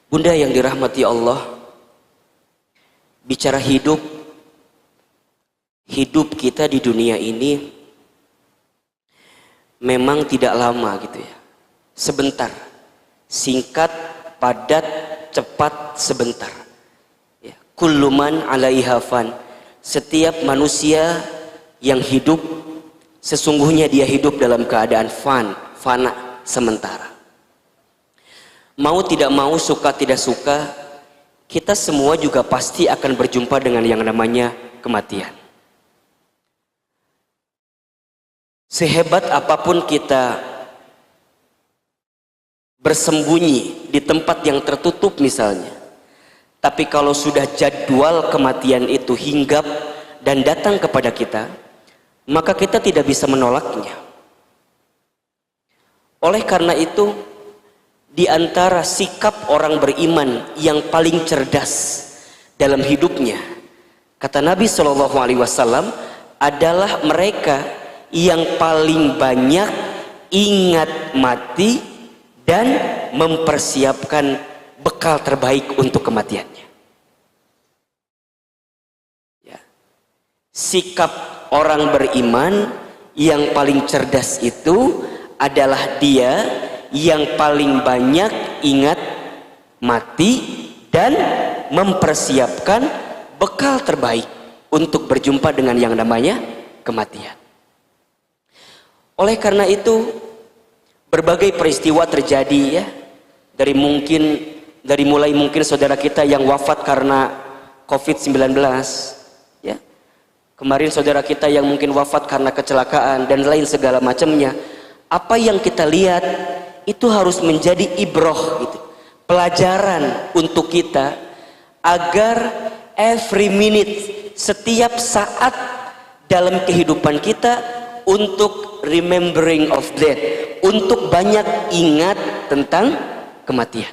Bunda yang dirahmati Allah, bicara hidup kita di dunia ini memang tidak lama gitu ya. Sebentar, singkat, padat, cepat, sebentar. Ya. Kullu man 'alaiha fan. Setiap manusia yang hidup, sesungguhnya dia hidup dalam keadaan fana, sementara. Mau tidak mau, suka tidak suka, kita semua juga pasti akan berjumpa dengan yang namanya kematian. Sehebat apapun kita bersembunyi di tempat yang tertutup misalnya, tapi kalau sudah jadwal kematian itu hinggap dan datang kepada kita, maka kita tidak bisa menolaknya. Oleh karena itu, di antara sikap orang beriman yang paling cerdas dalam hidupnya, kata Nabi SAW, adalah mereka yang paling banyak ingat mati dan mempersiapkan bekal terbaik untuk kematiannya. Ya. Sikap orang beriman yang paling cerdas itu adalah dia yang paling banyak ingat mati dan mempersiapkan bekal terbaik untuk berjumpa dengan yang namanya kematian. Oleh karena itu, berbagai peristiwa terjadi ya, dari mulai mungkin saudara kita yang wafat karena COVID-19 ya. Kemarin saudara kita yang mungkin wafat karena kecelakaan dan lain segala macamnya. Apa yang kita lihat itu harus menjadi ibroh gitu, pelajaran untuk kita agar every minute, setiap saat dalam kehidupan kita untuk remembering of death, untuk banyak ingat tentang kematian.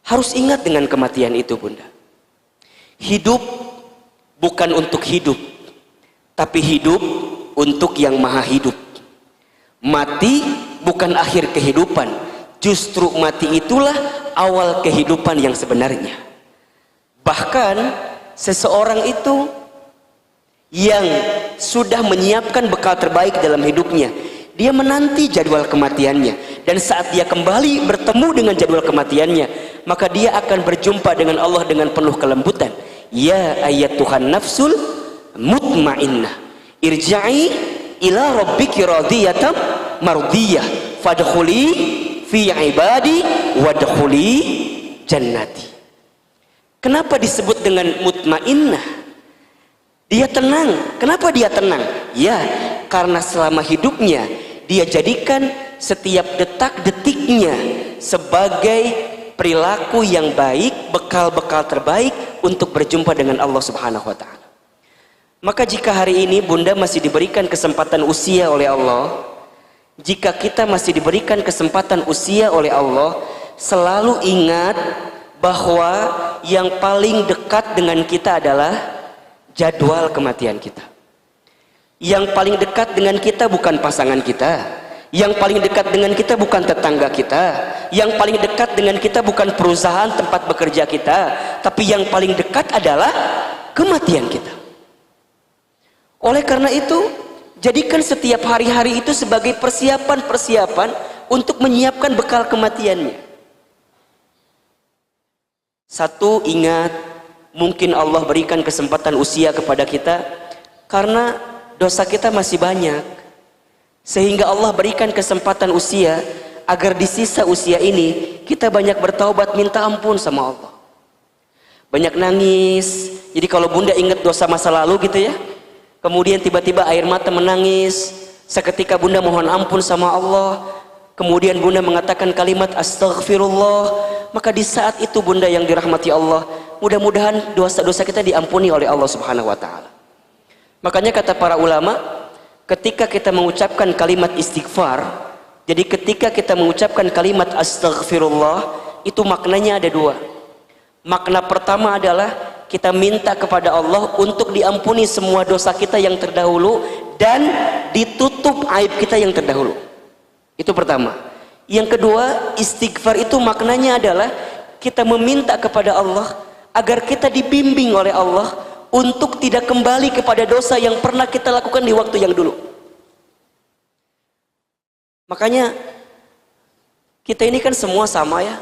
Harus ingat dengan kematian itu, Bunda. Hidup bukan untuk hidup, tapi hidup untuk yang maha hidup. Mati bukan akhir kehidupan, justru mati itulah awal kehidupan yang sebenarnya. Bahkan seseorang itu yang sudah menyiapkan bekal terbaik dalam hidupnya, dia menanti jadwal kematiannya, dan saat dia kembali bertemu dengan jadwal kematiannya, maka dia akan berjumpa dengan Allah dengan penuh kelembutan. Ya ayyatuhan nafsul mutmainnah, irja'i ila rabbiki radiyatan mardiyah fadkhuli fi ibadi wadkhuli jannati. Kenapa disebut dengan mutmainnah? Dia tenang. Kenapa dia tenang? Ya, karena selama hidupnya dia jadikan setiap detak-detiknya sebagai perilaku yang baik, bekal-bekal terbaik untuk berjumpa dengan Allah Subhanahu wa taala. Maka jika hari ini Bunda masih diberikan kesempatan usia oleh Allah, jika kita masih diberikan kesempatan usia oleh Allah, selalu ingat bahwa yang paling dekat dengan kita adalah jadwal kematian kita. Yang paling dekat dengan kita bukan pasangan kita, yang paling dekat dengan kita bukan tetangga kita, yang paling dekat dengan kita bukan perusahaan tempat bekerja kita, tapi yang paling dekat adalah kematian kita. Oleh karena itu, jadikan setiap hari-hari itu sebagai persiapan-persiapan untuk menyiapkan bekal kematiannya. Satu, ingat, mungkin Allah berikan kesempatan usia kepada kita karena dosa kita masih banyak, sehingga Allah berikan kesempatan usia agar di sisa usia ini kita banyak bertaubat, minta ampun sama Allah, banyak nangis. Jadi kalau Bunda ingat dosa masa lalu gitu ya, kemudian tiba-tiba air mata menangis, seketika Bunda mohon ampun sama Allah, kemudian Bunda mengatakan kalimat astaghfirullah, maka di saat itu Bunda yang dirahmati Allah, mudah-mudahan dosa-dosa kita diampuni oleh Allah Subhanahu wa taala. Makanya kata para ulama, ketika kita mengucapkan kalimat istighfar, jadi ketika kita mengucapkan kalimat astaghfirullah, itu maknanya ada dua. Makna pertama adalah kita minta kepada Allah untuk diampuni semua dosa kita yang terdahulu dan ditutup aib kita yang terdahulu. Itu pertama. Yang kedua, istighfar itu maknanya adalah kita meminta kepada Allah agar kita dibimbing oleh Allah untuk tidak kembali kepada dosa yang pernah kita lakukan di waktu yang dulu. Makanya kita ini kan semua sama ya.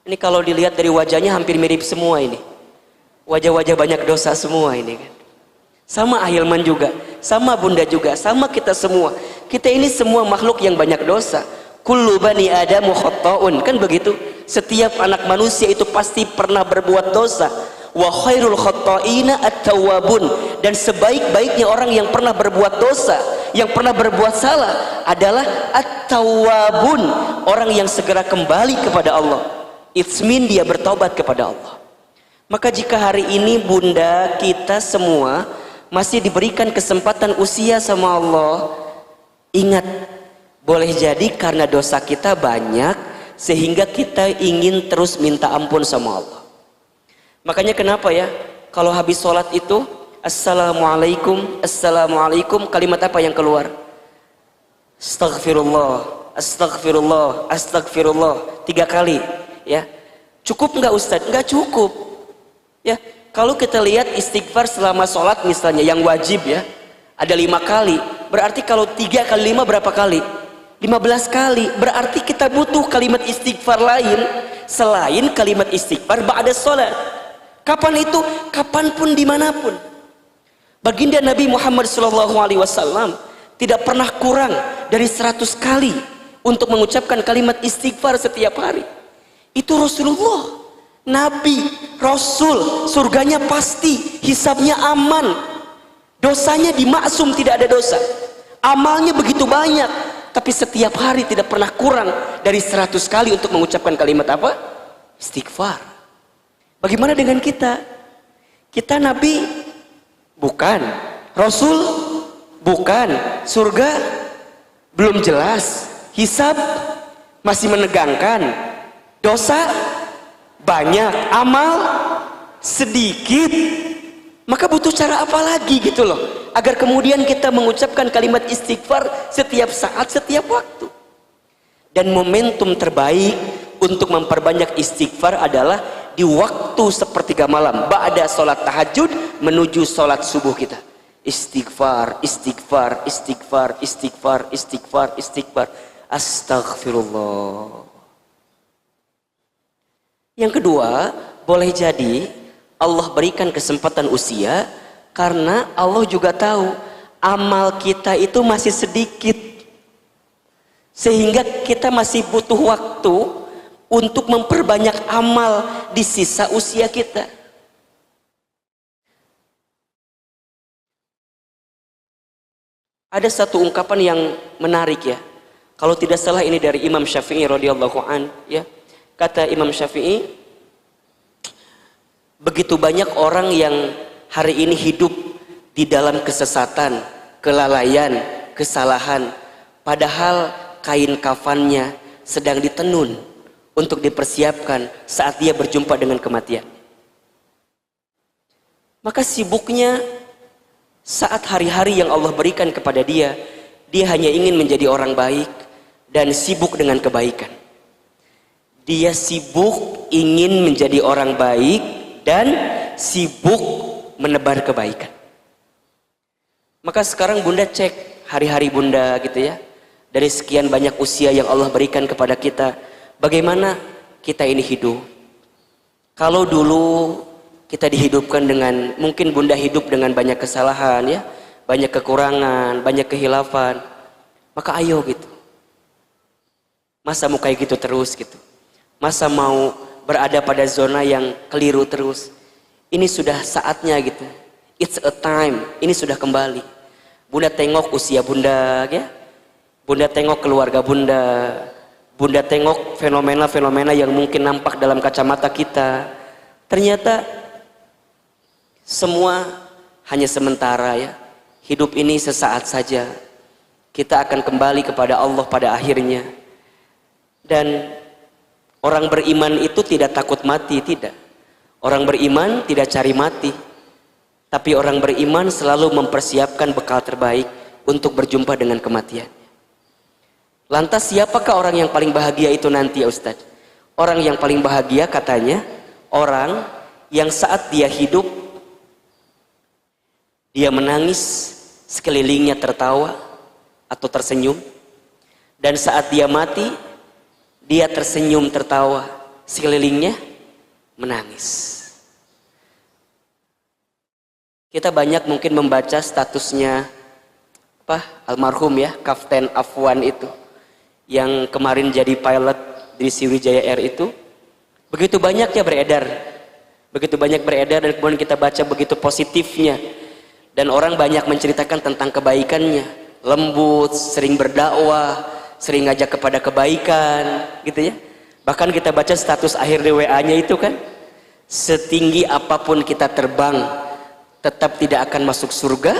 Ini kalau dilihat dari wajahnya hampir mirip semua ini. Wajah-wajah banyak dosa semua ini kan. Sama Ahilman juga, sama Bunda juga, sama kita semua. Kita ini semua makhluk yang banyak dosa. Kullu bani Adamu khatta'un, kan begitu. Setiap anak manusia itu pasti pernah berbuat dosa. Wa khairul khatta'ina at-tawwabun, dan sebaik-baiknya orang yang pernah berbuat dosa, yang pernah berbuat salah adalah at-tawwabun, orang yang segera kembali kepada Allah. It's mean dia bertobat kepada Allah. Maka jika hari ini Bunda, kita semua masih diberikan kesempatan usia sama Allah, ingat, boleh jadi karena dosa kita banyak sehingga kita ingin terus minta ampun sama Allah. Makanya kenapa ya, kalau habis sholat itu Assalamualaikum, Assalamualaikum, kalimat apa yang keluar? Astaghfirullah, Astaghfirullah, Astaghfirullah 3 kali ya. Cukup nggak Ustadz? Nggak cukup ya. Kalau kita lihat istighfar selama sholat misalnya yang wajib ya, ada 5 kali. Berarti kalau 3 kali 5 berapa kali? 15 kali. Berarti kita butuh kalimat istighfar lain selain kalimat istighfar ba'da sholat. Kapan itu? Kapanpun, dimanapun. Baginda Nabi Muhammad SAW tidak pernah kurang dari 100 kali untuk mengucapkan kalimat istighfar setiap hari. Itu Rasulullah, Nabi, Rasul, surganya pasti, hisabnya aman, dosanya dimaksum, tidak ada dosa. Amalnya begitu banyak, tapi setiap hari tidak pernah kurang dari 100 kali untuk mengucapkan kalimat apa? Istighfar. Bagaimana dengan kita? Kita Nabi? Bukan. Rasul? Bukan. Surga? Belum jelas. Hisab? Masih menegangkan. Dosa? Banyak. Amal? Sedikit. Maka butuh cara apa lagi gitu loh, agar kemudian kita mengucapkan kalimat istighfar setiap saat, setiap waktu. Dan momentum terbaik untuk memperbanyak istighfar adalah di waktu sepertiga malam, ba'da sholat tahajud menuju sholat subuh kita. Istighfar, istighfar, istighfar, istighfar, istighfar, istighfar. Astaghfirullah. Yang kedua, boleh jadi Allah berikan kesempatan usia karena Allah juga tahu amal kita itu masih sedikit, sehingga kita masih butuh waktu untuk memperbanyak amal di sisa usia kita. Ada satu ungkapan yang menarik ya. Kalau tidak salah ini dari Imam Syafi'i radhiyallahu an ya. Kata Imam Syafi'i, begitu banyak orang yang hari ini hidup di dalam kesesatan, kelalaian, kesalahan, padahal kain kafannya sedang ditenun untuk dipersiapkan saat dia berjumpa dengan kematian. Maka sibuknya saat hari-hari yang Allah berikan kepada dia, dia hanya ingin menjadi orang baik dan sibuk dengan kebaikan. Dia sibuk ingin menjadi orang baik dan sibuk menebar kebaikan. Maka sekarang Bunda cek hari-hari Bunda gitu ya, dari sekian banyak usia yang Allah berikan kepada kita, bagaimana kita ini hidup. Kalau dulu kita dihidupkan dengan, mungkin Bunda hidup dengan banyak kesalahan ya, banyak kekurangan, banyak kehilafan, maka ayo gitu. Masa mau kayak gitu terus gitu? Masa mau berada pada zona yang keliru terus? Ini sudah saatnya gitu. It's a time. Ini sudah kembali. Bunda tengok usia Bunda ya. Bunda tengok keluarga Bunda. Bunda tengok fenomena-fenomena yang mungkin nampak dalam kacamata kita. Ternyata semua hanya sementara ya. Hidup ini sesaat saja. Kita akan kembali kepada Allah pada akhirnya. Dan orang beriman itu tidak takut mati, tidak. Orang beriman tidak cari mati. Tapi orang beriman selalu mempersiapkan bekal terbaik untuk berjumpa dengan kematian. Lantas siapakah orang yang paling bahagia itu nanti ya Ustadz? Orang yang paling bahagia katanya orang yang saat dia hidup dia menangis, sekelilingnya tertawa atau tersenyum, dan saat dia mati dia tersenyum tertawa, sekelilingnya menangis. Kita banyak mungkin membaca statusnya almarhum ya, Kapten Afwan itu yang kemarin jadi pilot di Sriwijaya Air itu. Begitu banyak beredar dan kemudian kita baca begitu positifnya, dan orang banyak menceritakan tentang kebaikannya, lembut, sering berdakwah, sering ngajak kepada kebaikan gitu ya. Bahkan kita baca status akhir di WA-nya itu kan, setinggi apapun kita terbang tetap tidak akan masuk surga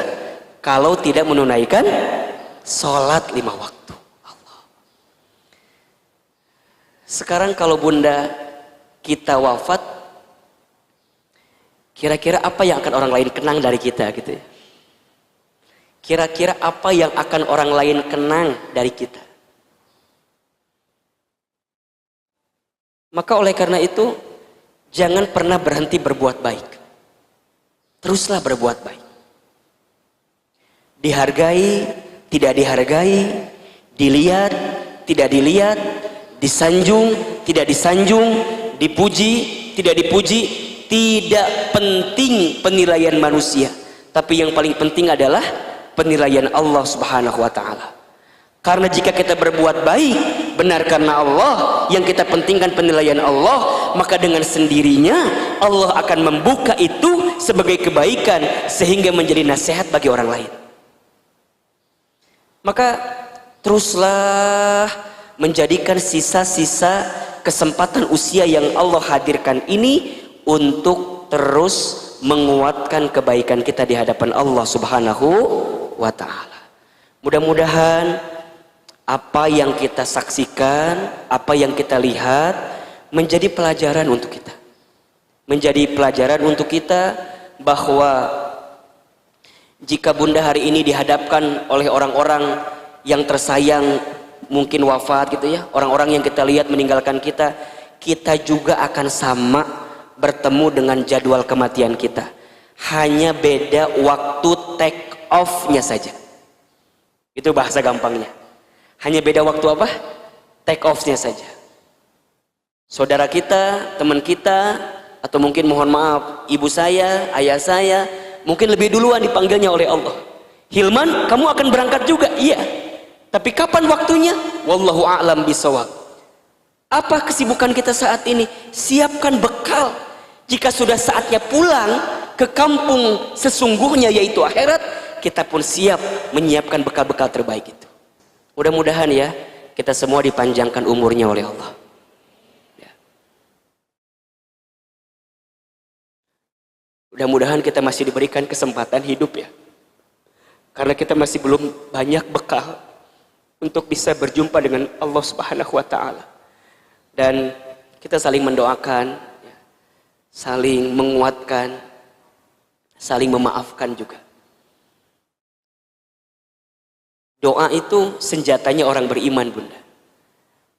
kalau tidak menunaikan sholat 5 waktu. Allah. Sekarang kalau bunda kita wafat, kira-kira apa yang akan orang lain kenang dari kita gitu ya? Kira-kira apa yang akan orang lain kenang dari kita? Maka oleh karena itu, jangan pernah berhenti berbuat baik. Teruslah berbuat baik. Dihargai, tidak dihargai, dilihat, tidak dilihat, disanjung, tidak disanjung, dipuji, tidak dipuji, tidak penting penilaian manusia. Tapi yang paling penting adalah penilaian Allah Subhanahu wa ta'ala. Karena jika kita berbuat baik benar karena Allah, yang kita pentingkan penilaian Allah, maka dengan sendirinya Allah akan membuka itu sebagai kebaikan sehingga menjadi nasihat bagi orang lain. Maka teruslah menjadikan sisa-sisa kesempatan usia yang Allah hadirkan ini untuk terus menguatkan kebaikan kita di hadapan Allah Subhanahu wa ta'ala. Mudah-mudahan apa yang kita saksikan, apa yang kita lihat menjadi pelajaran untuk kita. Menjadi pelajaran untuk kita bahwa jika bunda hari ini dihadapkan oleh orang-orang yang tersayang mungkin wafat gitu ya, orang-orang yang kita lihat meninggalkan kita, kita juga akan sama bertemu dengan jadwal kematian kita. Hanya beda waktu take off-nya saja. Itu bahasa gampangnya. Hanya beda waktu apa? Take off-nya saja. Saudara kita, teman kita, atau mungkin mohon maaf, ibu saya, ayah saya, mungkin lebih duluan dipanggilnya oleh Allah. Hilman, kamu akan berangkat juga? Iya. Tapi kapan waktunya? Wallahu a'lam bishawab. Apa kesibukan kita saat ini? Siapkan bekal. Jika sudah saatnya pulang ke kampung sesungguhnya yaitu akhirat, kita pun siap menyiapkan bekal-bekal terbaik itu. Mudah-mudahan ya kita semua dipanjangkan umurnya oleh Allah. Ya. Mudah-mudahan kita masih diberikan kesempatan hidup ya. Karena kita masih belum banyak bekal untuk bisa berjumpa dengan Allah Subhanahu wa ta'ala. Dan kita saling mendoakan, ya, saling menguatkan, saling memaafkan juga. Doa itu senjatanya orang beriman bunda.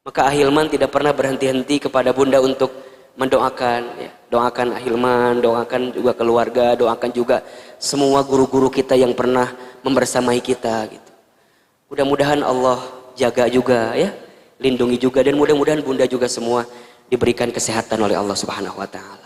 Maka Ahilman tidak pernah berhenti-henti kepada bunda untuk mendoakan ya. Doakan Ahilman, doakan juga keluarga, doakan juga semua guru-guru kita yang pernah membersamai kita gitu. Mudah-mudahan Allah jaga juga ya, lindungi juga, dan mudah-mudahan bunda juga semua diberikan kesehatan oleh Allah Subhanahu wa ta'ala.